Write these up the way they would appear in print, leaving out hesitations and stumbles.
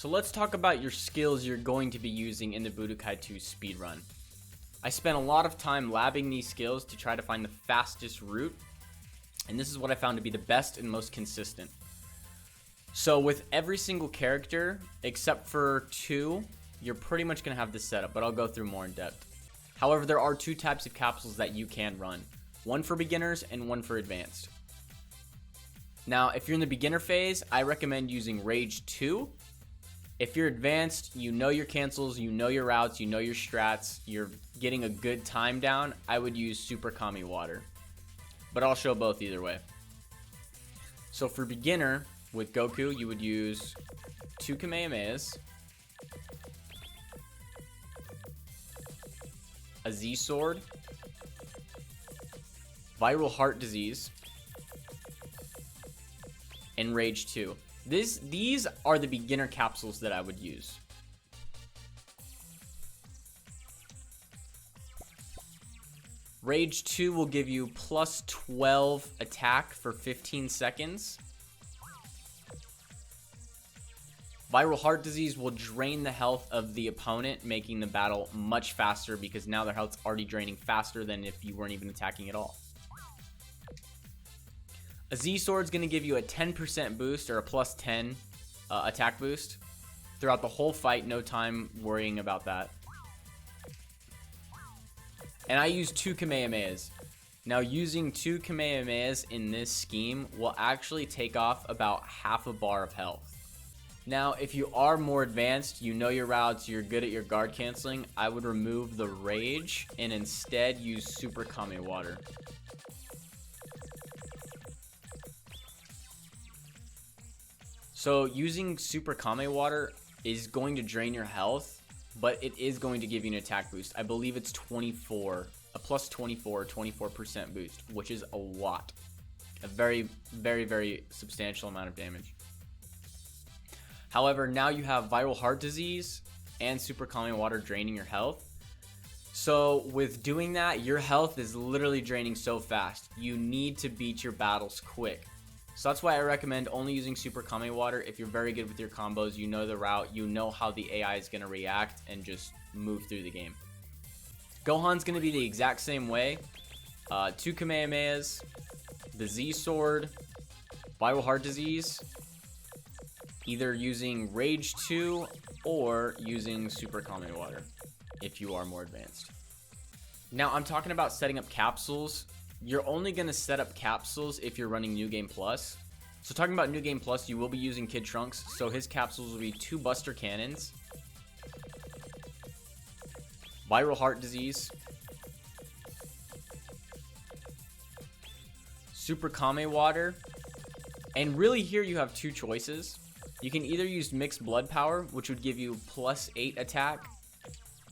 So let's talk about your skills you're going to be using in the Budokai 2 speedrun. I spent a lot of time labbing these skills to try to find the fastest route, and this is what I found to be the best and most consistent. So with every single character, except for 2, you're pretty much going to have this setup, but I'll go through more in depth. However, there are 2 types of capsules that you can run. One for beginners and one for advanced. Now, if you're in the beginner phase, I recommend using Rage 2. If you're advanced, you know your cancels, you know your routes, you know your strats, you're getting a good time down, I would use Super Kami Water. But I'll show both either way. So for beginner, with Goku, you would use 2 Kamehamehas, a Z Sword, Viral Heart Disease, and Rage 2. These are the beginner capsules that I would use. Rage 2 will give you plus 12 attack for 15 seconds. Viral Heart Disease will drain the health of the opponent, making the battle much faster because now their health's already draining faster than if you weren't even attacking at all. A Z Sword is going to give you a 10% boost or a plus 10 attack boost throughout the whole fight. No time worrying about that. And I use 2 Kamehamehas. Now, using 2 Kamehamehas in this scheme will actually take off about half a bar of health. Now, if you are more advanced, you know your routes, you're good at your guard canceling, I would remove the Rage and instead use Super Kami Water. So using Super Kami Water is going to drain your health, but it is going to give you an attack boost. I believe it's 24, a plus 24% boost, which is a lot. A very, very, very substantial amount of damage. However, now you have Viral Heart Disease and Super Kami Water draining your health. So with doing that, your health is literally draining so fast. You need to beat your battles quick. So that's why I recommend only using Super Kami Water if you're very good with your combos, you know the route, you know how the AI is going to react, and just move through the game. Gohan's going to be the exact same way. 2 Kamehamehas, the Z Sword, Viral Heart Disease, either using Rage 2 or using Super Kami Water if you are more advanced. Now I'm talking about setting up capsules. You're only going to set up capsules if you're running New Game Plus. So talking about New Game Plus, you will be using Kid Trunks. So his capsules will be 2 Buster Cannons, Viral Heart Disease, Super Kami Water, and really here you have 2 choices. You can either use Mixed Blood Power, which would give you plus 8 attack,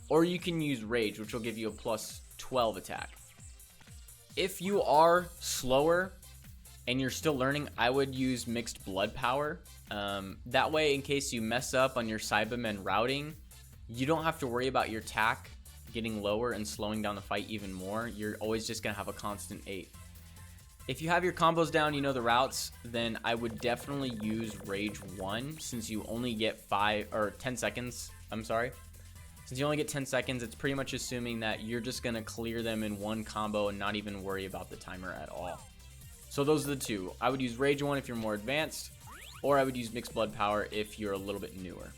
or you can use Rage, which will give you a plus 12 attack. If you are slower and you're still learning, I would use Mixed Blood Power. That way, in case you mess up on your Cybermen routing, you don't have to worry about your attack getting lower and slowing down the fight even more. You're always just going to have a constant 8. If you have your combos down, you know the routes, then I would definitely use Rage 1 since you only get 10 seconds. I'm sorry. Since you only get 10 seconds, it's pretty much assuming that you're just going to clear them in one combo and not even worry about the timer at all. So those are the 2. I would use Rage 1 if you're more advanced, or I would use Mixed Blood Power if you're a little bit newer.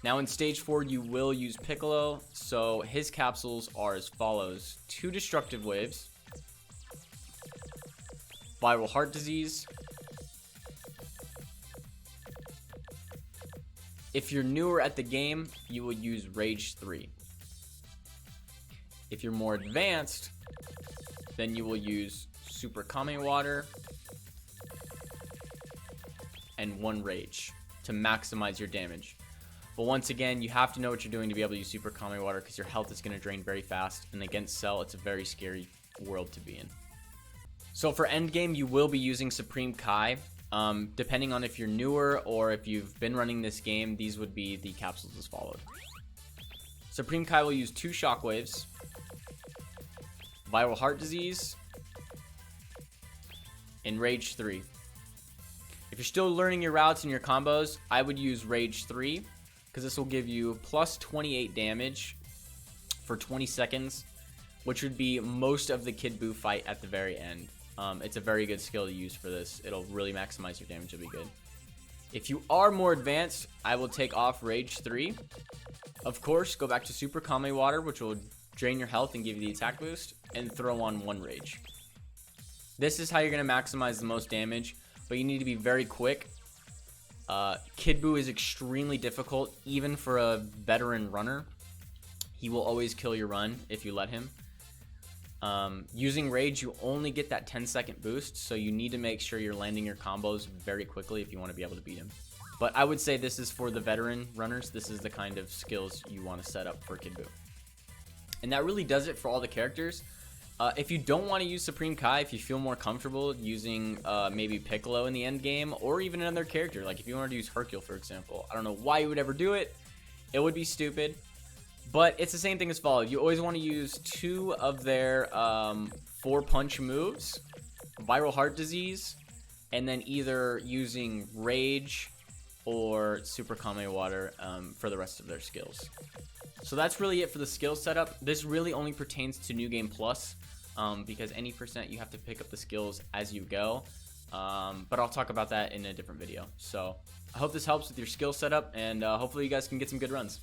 Now in Stage 4, you will use Piccolo, so his capsules are as follows. 2 Destructive Waves, Viral Heart Disease. If you're newer at the game, you will use Rage 3. If you're more advanced, then you will use Super Kami Water and 1 Rage to maximize your damage. But once again, you have to know what you're doing to be able to use Super Kami Water because your health is going to drain very fast, and against Cell, it's a very scary world to be in. So for endgame, you will be using Supreme Kai. Depending on if you're newer or if you've been running this game, these would be the capsules as followed. Supreme Kai will use 2 Shockwaves, Viral Heart Disease, and Rage 3. If you're still learning your routes and your combos, I would use Rage 3, because this will give you plus 28 damage for 20 seconds, which would be most of the Kid Buu fight at the very end. It's a very good skill to use for this. It'll really maximize your damage. It'll be good. If you are more advanced, I will take off Rage 3. Of course, go back to Super Kame Water, which will drain your health and give you the attack boost, and throw on 1 Rage. This is how you're going to maximize the most damage, but you need to be very quick. Kid Buu is extremely difficult, even for a veteran runner. He will always kill your run if you let him. Using Rage, you only get that 10-second boost, so you need to make sure you're landing your combos very quickly if you want to be able to beat him. But I would say this is for the veteran runners. This is the kind of skills you want to set up for Kid Buu. And that really does it for all the characters. If you don't want to use Supreme Kai, if you feel more comfortable using maybe Piccolo in the end game, or even another character, like if you wanted to use Hercule, for example, I don't know why you would ever do it. It would be stupid. But it's the same thing as follow. You always want to use 2 of their 4-punch moves, Viral Heart Disease, and then either using Rage or Super Kame Water for the rest of their skills. So that's really it for the skill setup. This really only pertains to New Game Plus, because any percent you have to pick up the skills as you go. But I'll talk about that in a different video. So I hope this helps with your skill setup, and hopefully you guys can get some good runs.